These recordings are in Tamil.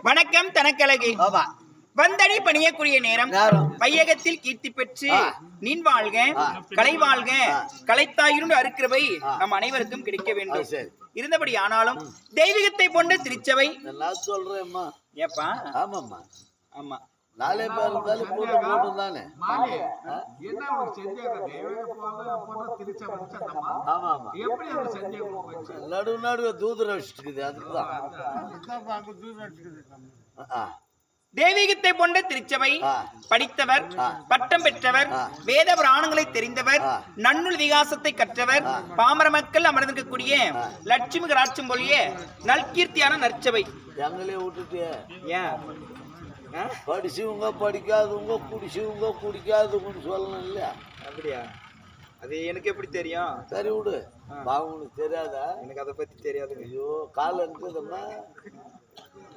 வணக்கம் தனக்கழகு. வந்தடி பணியக்கூடிய நேரம் வையகத்தில் கீர்த்தி பெற்று நின் வாழ்க கலை வாழ்க கலைத்தாயிருந்து அறுக்கிறவை நம் அனைவருக்கும் கிடைக்க வேண்டும். இருந்தபடி ஆனாலும் தெய்வீகத்தை போன்ற திருச்சபை சொல்றேம்மா. ஏப்பா? ஆமாம்மா. ஆமா, நாளே பேர் இருந்தாலும் போட்டு போட்டு தானே. நடு நடுவே தூதர வச்சுட்டுக்குது. அதுக்குதான் தெய்வீகத்தை போன்ற திருச்சபை படித்தவர், பட்டம் பெற்றவர், வேத புராணங்களை தெரிந்தவர், நன்னூல் விகாசத்தை கற்றவர், பாமர மக்கள் அமர்ந்திருக்கக்கூடிய லட்சுமி கராட்சம் போலிய நல்கீர்த்தியான நற்சபை. எங்களே விட்டுட்டு ஏன் படிச்சவங்க படிக்காதவங்க குடிச்சவங்க குடிக்காதவங்கன்னு சொல்லணும் இல்லையா? அப்படியா? அது எனக்கு எப்படி தெரியும்? சரி விடு. உனக்கு தெரியாதா? எனக்கு அதை பத்தி தெரியாது. ஐயோ, கால இருக்குதுன்னா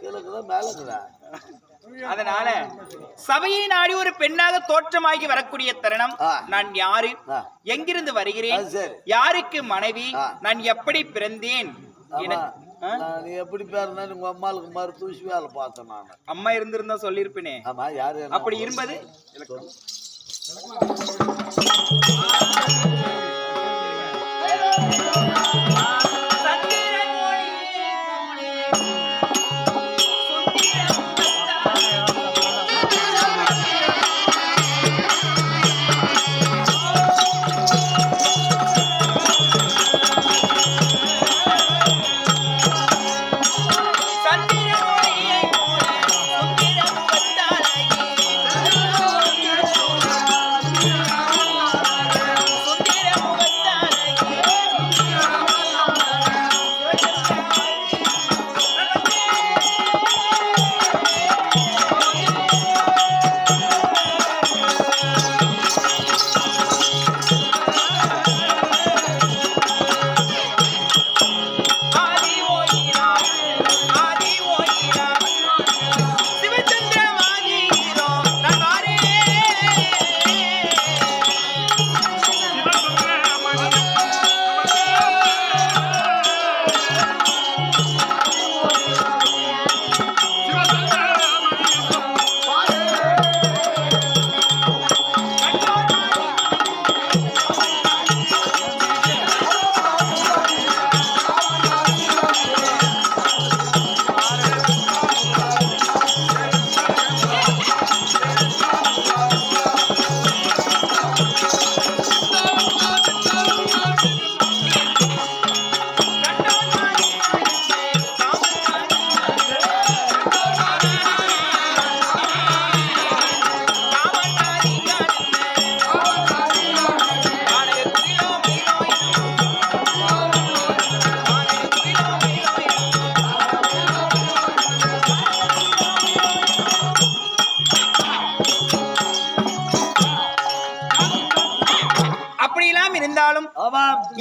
கீழக்குதான் மேலக்குதா. அதனால சபையை நாடி ஒரு பெண்ணாக தோற்றமாகி வரக்கூடிய தருணம். நான் யாரு, எங்கிருந்து வருகிறேன், யாருக்கு மனைவி, நான் எப்படி பிறந்தேன், நீ எப்படி பேருனா உங்க அம்மாளுக்கு மாதிரி தூசி வேலை பார்த்தேன். நான் அம்மா இருந்திருந்தா சொல்லிருப்பேனே. ஆமா, யாரு அப்படி இருப்பது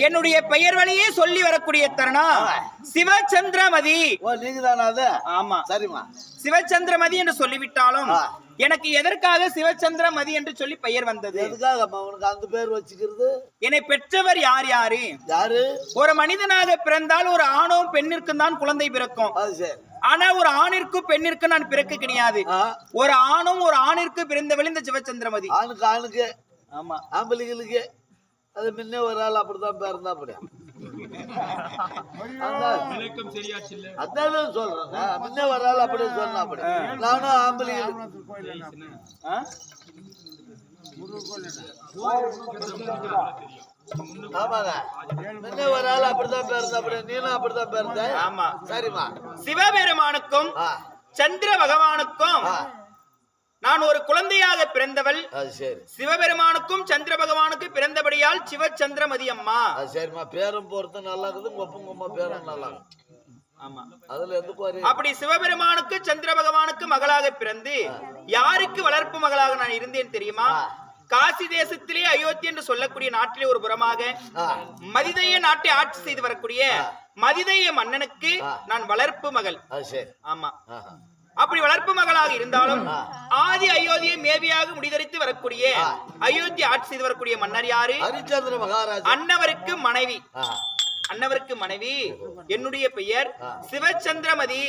என்னுடைய பெயர் வழியே சொல்லி வரக்கூடிய தருணம் சிவச்சந்திரமதி. ஆமா, சரிமா. சிவச்சந்திரமதி என்று சொல்லிவிட்டாலும் எனக்கு எதற்காக சிவச்சந்திரமதி என்று சொல்லி பெயர் வந்தது? அந்த பேர் வச்சுக்கிறது. என்னை பெற்றவர் யார்? யாரு? ஒரு மனிதனாக பிறந்தால் ஒரு ஆணும் பெண்ணிற்கும் தான் குழந்தை பிறக்கும். ஆனா ஒரு ஆணிற்கும் பெண்ணிற்கும் நான் பிறக்க கிடையாது. ஒரு ஆணும் ஒரு ஆணிற்கு பிறந்தவள் இந்த சிவச்சந்திரமதி. ஆணுக்கு ஆமா, ஆம்பளைகளுக்கு அது முன்னே ஒரு ஆள் அப்படிதான் பிறந்தா. அப்படியா? அதான் சொல்றேன். முன்னே ஒரு ஆள் அப்படி சொன்னா. அப்படி நானும் ஆம்பளைகள் ஆமாங்க. முன்னே ஒரு ஆள் அப்படிதான் பிறந்தா. அப்படியே நீனும் அப்படிதான் பிறந்த. ஆமா, சரிம்மா. சிவபெருமானுக்கும் சந்திர பகவானுக்கும் நான் ஒரு குழந்தையாக பிறந்தவள். சிவபெருமானுக்கும் சந்திர பகவானுக்கு பிறந்தபடியால் சிவச்சந்திரமதி அம்மா. சரிம்மா, பேரும் பொறுத்து நல்லா இருக்குது. ஒப்பங்கம்மா பேரும் நல்லா இருக்கு. ஆமா, அதுல எந்த அப்படி சிவபெருமானுக்கு சந்திர பகவானுக்கு மகளாக பிறந்து யாருக்கு வளர்ப்பு மகளாக நான் இருந்தேன் தெரியுமா? காசி தேசத்திலே அயோத்தி என்று சொல்லக்கூடிய நாட்டிலே ஒரு புறமாக மதிதைய நாட்டை ஆட்சி செய்து வரக்கூடிய மதிதைய மன்னனுக்கு நான் வளர்ப்பு மகள். ஆமா, அப்படி வளர்ப்பு மகளாக இருந்தாலும் ஆதி அயோத்தியை மேவியாக முடிதறித்து வரக்கூடிய அயோத்தி ஆட்சி செய்து வரக்கூடிய மன்னர் யாரு? ஹரிச்சந்திர மகாராஜா. அன்னவருக்கு மனைவி. அன்னவருக்கு மனைவி. என்னுடைய பெயர் சிவச்சந்திரமதி.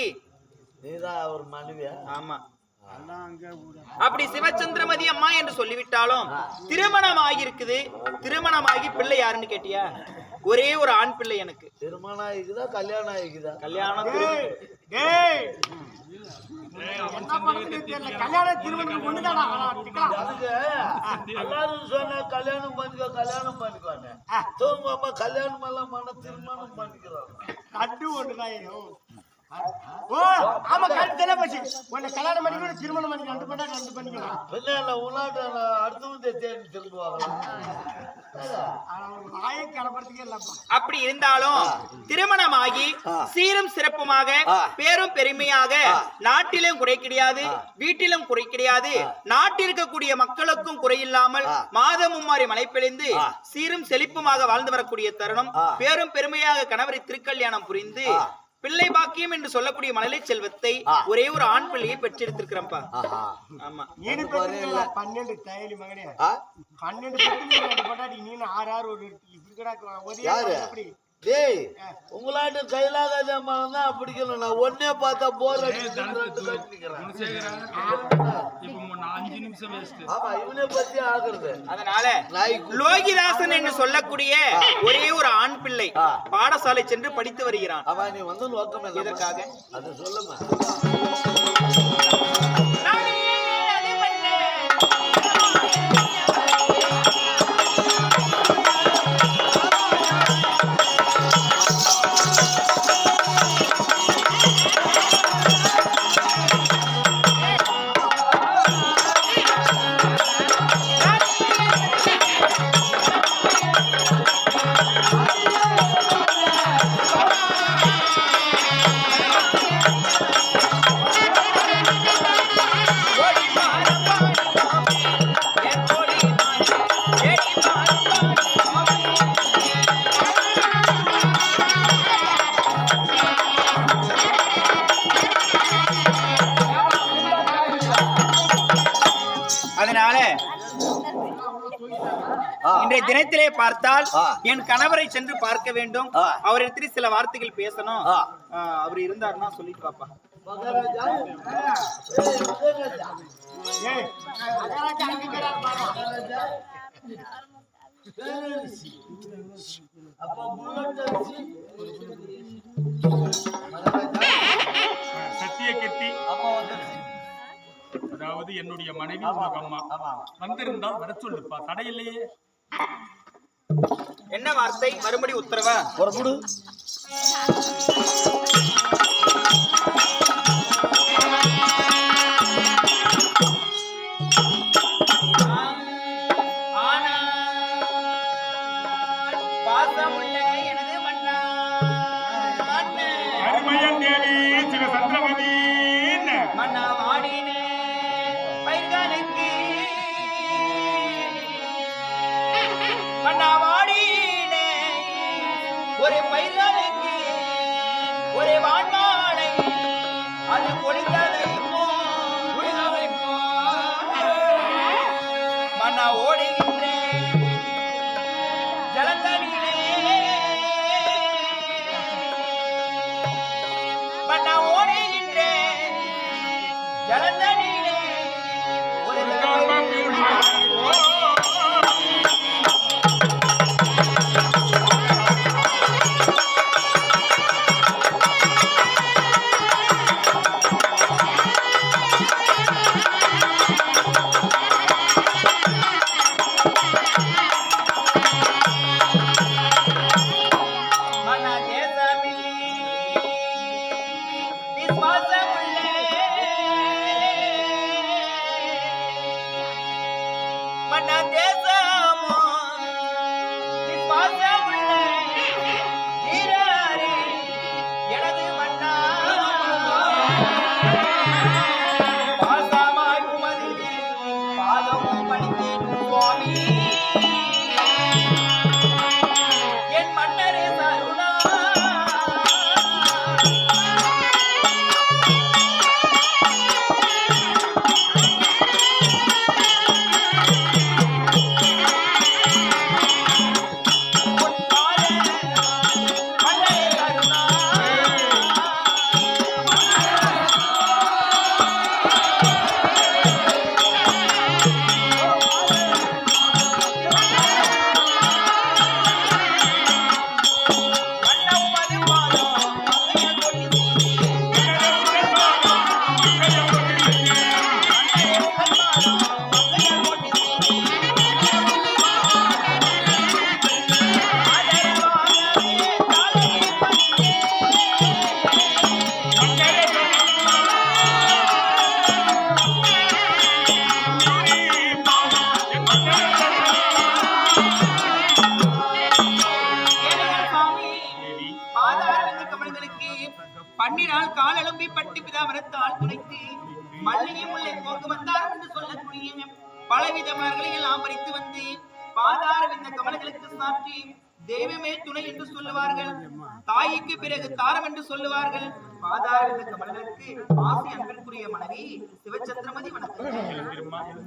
நீதான் ஒரு மனைவியா? ஆமா. அப்படி சிவச்சந்திரமதி அம்மா என்று சொல்லிவிட்டாலும் திருமணமாகி இருக்குது. திருமணமாகி பிள்ளை யாருன்னு கேட்டியா? ஒரே ஒரு ஆண் பிள்ளை எனக்கு. திருமணம் ஆகிக்குதா கல்யாணம் ஆகிக்குதா? கல்யாணம். எல்லாரும் சொன்ன கல்யாணம் பண்ணிக்கோ கல்யாணம் பண்ணிக்கோன்னு தூங்கம்மா கல்யாணம் எல்லாம் பண்ண திருமணம் பண்ணிக்கிறாங்க. கட்டு ஒண்ணுதான். ஓ ஆமா கல்யாணம் பண்ணி கல்யாணம் பண்ணி திருமணம் பண்ணி ரெண்டு பண்ணிக்கலாம். பின்ன உன்னாட்ட அடுத்தவங்க தேடி திரும்புவாங்க. அப்படி இருந்தாலும் திருமணமாகி சீரும் சிறப்புமாக பேரும் பெருமையாக நாட்டிலும் குறை கிடையாது, வீட்டிலும் குறை கிடையாது, நாட்டில் இருக்கக்கூடிய மக்களுக்கும் குறையில்லாமல் மாதமும் மாறி மழை பெய்ந்து சீரும் செழிப்புமாக வாழ்ந்து வரக்கூடிய தருணம். பேரும் பெருமையாக கணவரை திருக்கல்யாணம் புரிந்து பிள்ளை பாக்கியம் என்று சொல்லக்கூடிய மழலை செல்வத்தை ஒரே ஒரு ஆண் பிள்ளையை பெற்றெடுத்திருக்கிறப்பா. ஆமா. 12 தயலி மகனே 12 பொண்டாட்டி நீ 6 ஒரு இப்படி டேய் உங்களாட்ட கையிலாகாத மனம் தான் பிடிக்கல. நான் ஒன்னே பார்த்தா போர் இவனை பத்தி ஆகுறது. அதனால லோகிதாசன் என்று சொல்லக்கூடிய ஒரே ஒரு ஆண் பிள்ளை பாடசாலை சென்று படித்து வருகிறான். அவன் நீ வந்து நோக்கம் எதற்காக அது சொல்லுமா? அதனால இன்றைய தினத்திலே பார்த்தால் என் கணவரை சென்று பார்க்க வேண்டும். அவரிடத்தில் சில வார்த்தைகள் பேசணும். அவர் இருந்தாருன்னா சொல்லிட்டு பாப்பா. சத்தியகீர்த்தி அதாவது என்னுடைய மனைவி உனக்கு அம்மா வந்திருந்தால் வர சொல்லுப்பா, தடையில்லையே. என்ன வார்த்தை? மறுபடி உத்தரவா? புறப்படு. ஒரு பயிர்களுக்கு ஒரு வான்மாலை அது பொழிந்ததை மன்னா ஓடுகின்றேன் ஜலந்தனிலே மன்னா ஓடுகின்றேன் ஜலந்தனிலே ஒரு மறுநாள் காலெலும்பி பட்டு பிதாமரத்தால் துளைத்து மல்லிகை முல்லை போக்கு வந்தார் என்று சொல்லக்கூடிய பலவித மலர்களை எல்லாம் பறித்து வந்து பாதார இந்த கமலங்களுக்கு சாற்றி தெய்வமே துணை என்று சொல்லுவார்கள். தாய்க்கு பிறகு தாரம் என்று சொல்லுவார்கள். பாதார இந்த கமலங்களுக்கு ஆசை அன்பிற்குரிய மனைவி சிவச்சந்திரமதி. வணக்கம்.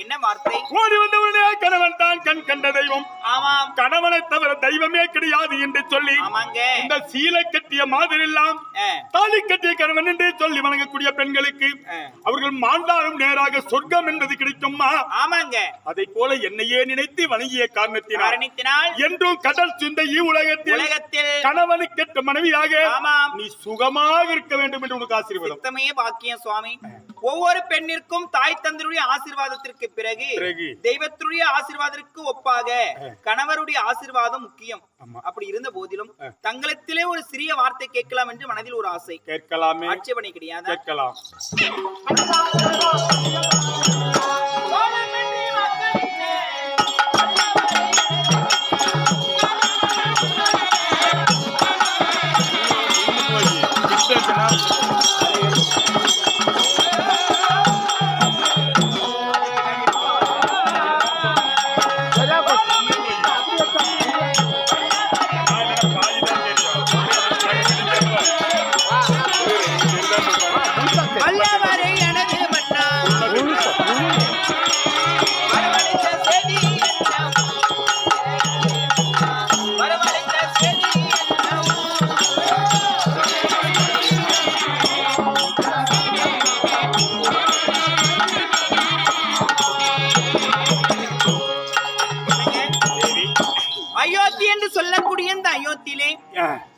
என்ன வார்த்தை? ஓடி வந்தவனே கணவன் தான் கண் கண்ட தெய்வம். ஆமாம். கணவனை தவிர தெய்வமே கிடையாது என்று சொல்லி இந்த சீலை கட்டிய மாதிரி எல்லாம் தாலி கட்டிய கணவன் என்று சொல்லி வணங்கக்கூடிய பெண்களுக்கு அவர்கள் மாண்டாலும் நேராக சொர்க்கம் என்பது கிடைக்குமா? ஆமாங்க. அதை போல என்னையே நினைத்து வணங்கிய காரணத்தினால் என்றும் கடல் சிந்த உலகத்தில் கணவனுக்கு கெட்ட மனைவியாக நீ சுகமாக இருக்க வேண்டும் என்று உனக்கு ஆசீர்வாதம். சித்தமே பாக்கியம் சுவாமி. ஒவ்வொரு பெண்ணிற்கும் தாய் தந்தருடைய ஆசீர்வாதத்திற்கு பிறகு தெய்வத்துடைய ஆசீர்வாதத்திற்கு ஒப்பாக கணவருடைய ஆசீர்வாதம் முக்கியம். அப்படி இருந்த போதிலும் தங்களத்திலே ஒரு சிறிய வார்த்தை கேட்கலாம் என்று மனதில் ஒரு ஆசை. கேட்கலாமே, ஆட்சேபனை கிடையாது. கேட்கலாம்.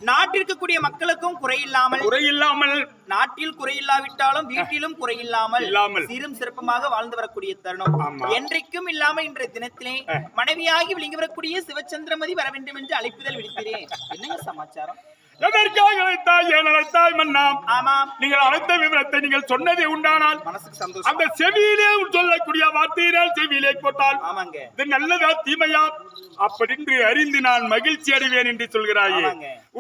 நாட்டிற்கு கூடிய மக்களுக்கும் குறையில்லாமல் நாட்டில் குறையில்லாவிட்டாலும் வீட்டிலும் குறையில்லாமல் சீரும் சிறப்புமாக வாழ்ந்து வரக்கூடிய தருணம் என்றைக்கும் இல்லாம இன்றைய தினத்திலே மனைவியாகி விளங்கி வரக்கூடிய சிவச்சந்திரமதி வர வேண்டும் என்று அழைப்புதல் விடுக்கிறேன். என்னங்க சமாச்சாரம்? எதற்காக அழைத்தாய், ஏன் அழைத்தாய் மன்னா? ஆமாம். நீங்கள் அழைத்த விவரத்தை நீங்கள் சொன்னதே உண்டானால் மனசுக்கு சந்தோஷம். அந்த செவியிலே சொல்லக்கூடிய வார்த்தையினால் செவியிலே போட்டால் இது நல்லதா தீமையா அப்படின்னு அறிந்து நான் மகிழ்ச்சி அடைவேன் என்று சொல்கிறாயே.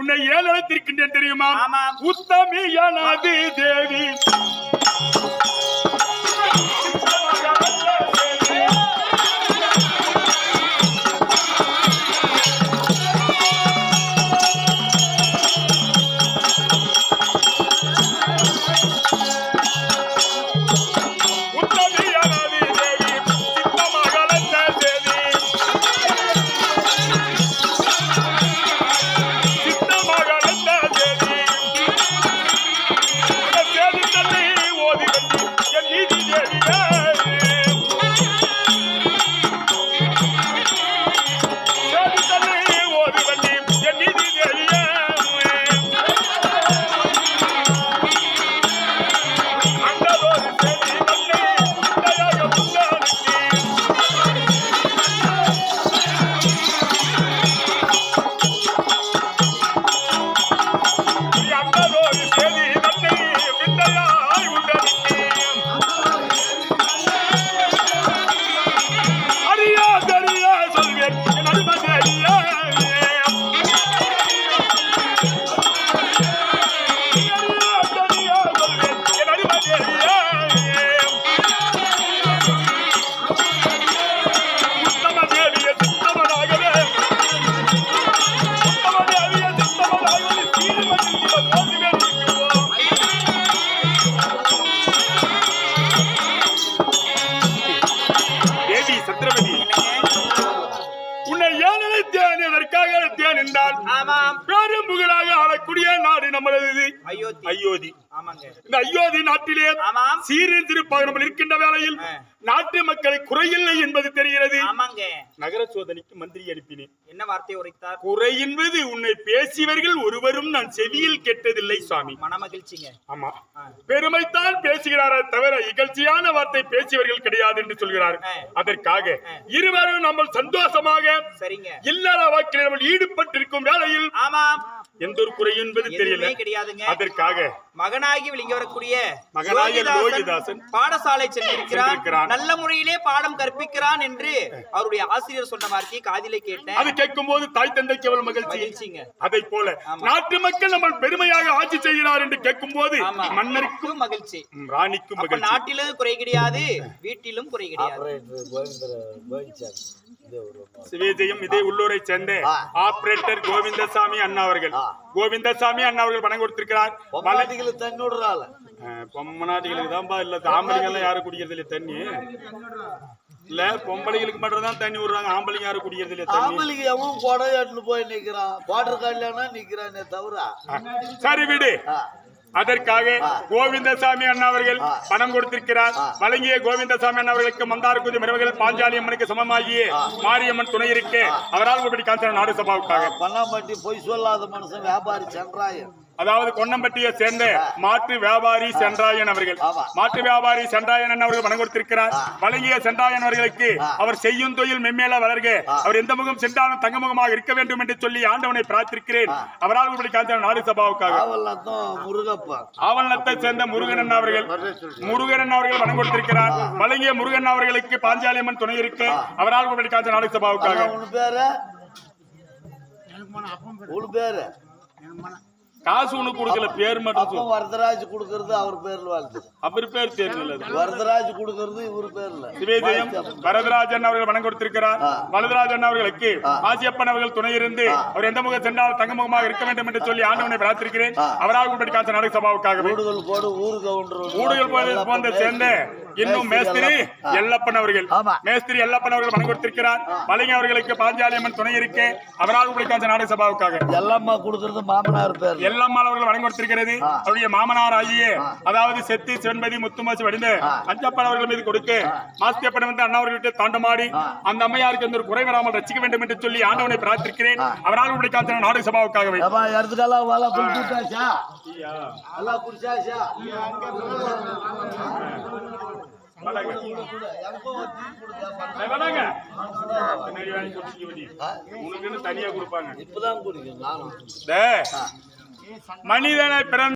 உன்னை ஏன் அழைத்திருக்கின்றேன் தெரியுமா? உத்தமியானது தேவி பெரும் புகழாக ஆளக்கூடிய நாடு நம்மளது அயோத்தி. இந்த அயோத்தி நாட்டிலே சீரின் சிறப்பாக நம்ம இருக்கின்ற வேளையில் நாட்டு மக்களை குறையில்லை என்பது தெரிகிறது. நகர சோதனைக்கு மந்திரி அனுப்பினேன். என்ன வார்த்தை உரைத்தார்? குறை என்பது உன்னை பேசியவர்கள் ஒருவரும் நான் செவியில் கேட்டதில்லை சுவாமி. மன மகிழ்ச்சிங்க. ஆமா, பெருமைத்தான் பேசுகிறாரே தவிர இகழ்ச்சியான வார்த்தை பேசியவர்கள் கிடையாது என்று சொல்கிறார். அதற்காக இருவரும் நம்ம சந்தோஷமாக இல்லற வாக்கில் நம்ம ஈடுபட்டிருக்கும் வேளையில் எந்த ஒரு குறை என்பது தெரியல. அதற்காக மகனாகி விளங்கி வரக்கூடிய யோகிதாசன் பாடசாலை சென்றிருக்கிறார். நல்ல முறையிலே பாடம் கற்பிக்கிறான் என்று அவருடைய ஆசிரியர் சொன்ன வார்த்தையை காதிலே கேட்டேன். அது கேட்கும் போது தாய் தந்தைக்கு எவ்வளவு மகிழ்ச்சிங்க. அதை போல நாட்டு மக்கள் நம்ம பெருமையாக ஆட்சி செய்கிறார் என்று கேட்கும் போது மன்னருக்கும் மகிழ்ச்சி, ராணிக்கும் மகிழ்ச்சி. நாட்டிலும் குறை கிடையாது, வீட்டிலும் குறை கிடையாது. சிவேஜயம் இதே உள்ளூரை சேர்ந்த ஆபரேட்டர் கோவிந்தசாமி அண்ணா அவர்கள் பணம் கொடுத்திருக்கிறார். தண்ணி விடுறாள் பொம்மநாட்டிகளுக்கு தான்பா, இல்ல ஆம்பளைங்க எல்லாம் யாரும் குடிக்கிறது இல்ல தண்ணி. இல்ல பொம்பளைகளுக்கு மட்டும் தான் தண்ணி விடுறாங்க, ஆம்பளைங்க யாரும் குடிக்கிறது இல்ல தண்ணி. ஆம்பளைக்கு எவன் கொடையாட்டுல போய் நிக்கிறான், வாட்டர் கார்டுலனா நிக்கிறானே தவிர. சரி விடு. அதற்காக கோவிந்தசாமி அண்ணா அவர்கள் பணம் கொடுத்திருக்கிறார். வழங்கிய கோவிந்தசாமி அண்ணா அவர்களுக்கு மந்தாரகுதி மருமகள் பாஞ்சாலி அம்மனுக்கு சமமாகிய மாரியம்மன் துணை இருக்கு. அவரால் இப்படி காஞ்சன நாடு சபாவுக்காக பணாம்பட்டி பொய் சொல்லாத மனுஷன் வியாபாரி சென்றாயன், அதாவது கொன்னம்பட்டியை சேர்ந்த மாற்று வியாபாரி சென்றாயன் அவர்கள் அவர்கள் பணம் கொடுத்திருக்கிறார். வழங்கிய சென்றாயன் அவர்களுக்கு அவர் செய்யும் தொழில் மென்மேல வளர்க, அவர் எந்த முகம் சென்றாலும் தங்க முகமாக இருக்க வேண்டும் என்று சொல்லி ஆண்டவனை பிரார்த்திக்கிறேன். அவரால் இப்படி காஞ்சன நாடு சபாவுக்காக ஆவணத்தை சேர்ந்த முருகன் அவர்கள் பணம் கொடுத்திருக்கிறார். வழங்கிய முருகன் அவர்களுக்கு பாஞ்சாலியம்மன் துணை இருக்கு. அவரால் இப்படி காஞ்சன நாடு சபாவுக்காக காசு ஒண்ணு கொடுக்கல, பேர் மட்டும். வரதராஜ் கொடுக்கறது அவர் பேர்ல வாழ்த்து, அவர் பேர் தெரியல. வரதராஜ் கொடுக்கறது இவர் பேர்ல. சிவேஜயம் வரதராஜன் அவர்கள் பணம் கொடுத்திருக்கிறார். வரதராஜன் அவர்களுக்கு ஆசியப்பன் அவர்கள் துணை இருந்து அவர் எந்த முகம் சென்றால் தங்க முகமாக இருக்க வேண்டும் என்று சொல்லி ஆண்டவனை பிரார்த்திக்கிறேன். அவரால் இப்படி காச நாடக சபாவுக்காக ஊடுகள் போன்ற சேர்ந்த இன்னும் மேஸ்திரி எல்லப்பன் அவர்கள் பணம் கொடுத்திருக்கிறார். வழங்கி அவர்களுக்கு பாஞ்சாலியம்மன் துணை இருக்கு. அவரால் இப்படி காச நாடக சபாவுக்காக எல்லம்மா கொடுக்கறது மாமனார் பேர். எல்லம்மாள் அவர்கள் வழங்கி கொடுத்திருக்கிறது. அவருடைய மாமனார் ஆகிய அதாவது செத்தி செண்பதி முத்துமாசி வடிந்து அஞ்சப்பன் அவர்கள் மீது கொடுக்க மாஸ்தியப்பன் வந்து அண்ணா அவர்களிட்ட தாண்டமாடி அந்த அம்மையாருக்கு எந்த ஒரு குறை வராமல் ரசிக்க வேண்டும் என்று சொல்லி ஆண்டவனை பிரார்த்திக்கிறேன். அவரால் இப்படி காத்த நாடக சபாவுக்காகவே தனியா கொடுப்பாங்க. மனிதனை பிறந்த